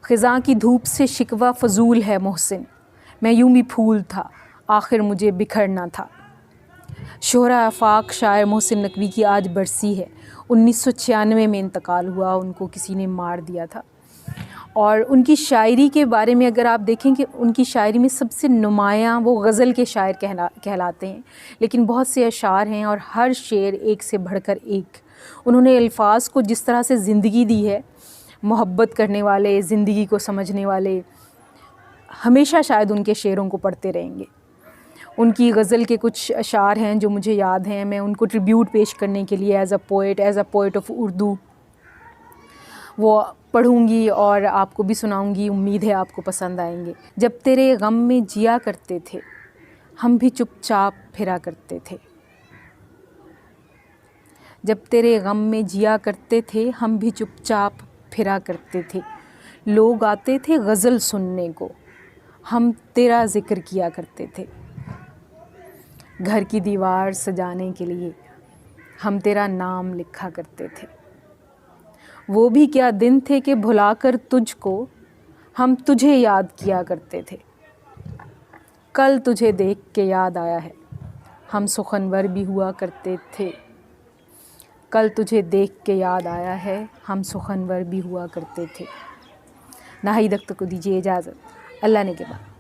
ख़िज़ां की धूप से शिकवा फ़ज़ूल है मोहसिन, मैं यूं भी फूल था आखिर मुझे बिखरना था। शोहरा आफाक शायर मोहसिन नकवी की आज बरसी है। 1996 में इंतकाल हुआ, उनको किसी ने मार दिया था। और उनकी शायरी के बारे में अगर आप देखें कि उनकी शायरी में सबसे नुमायाँ वो गज़ल के शायर कहलाते हैं, लेकिन बहुत से अशार हैं और हर शेर एक से बढ़कर एक। उन्होंने अल्फाज को जिस तरह से ज़िंदगी दी है, मोहब्बत करने वाले, ज़िंदगी को समझने वाले हमेशा शायद उनके शेरों को पढ़ते रहेंगे। उनकी गज़ल के कुछ अशार हैं जो मुझे याद हैं, मैं उनको ट्रिब्यूट पेश करने के लिए as a poet of Urdu वो पढ़ूँगी और आपको भी सुनाऊँगी। उम्मीद है आपको पसंद आएंगे। जब तेरे गम में जिया करते थे हम भी चुपचाप फिरा करते थे। जब तेरे गम में जिया करते थे हम भी चुपचाप फिरा करते थे। लोग आते थे गज़ल सुनने को, हम तेरा ज़िक्र किया करते थे। घर की दीवार सजाने के लिए हम तेरा नाम लिखा करते थे। वो भी क्या दिन थे कि भुलाकर तुझको हम तुझे याद किया करते थे। कल तुझे देख के याद आया है हम सुखनवर भी हुआ करते थे। कल तुझे देख के याद आया है हम सुखनवर भी हुआ करते थे। नाहिद अख्तर को दीजिए इजाज़त। अल्लाह ने के बाद।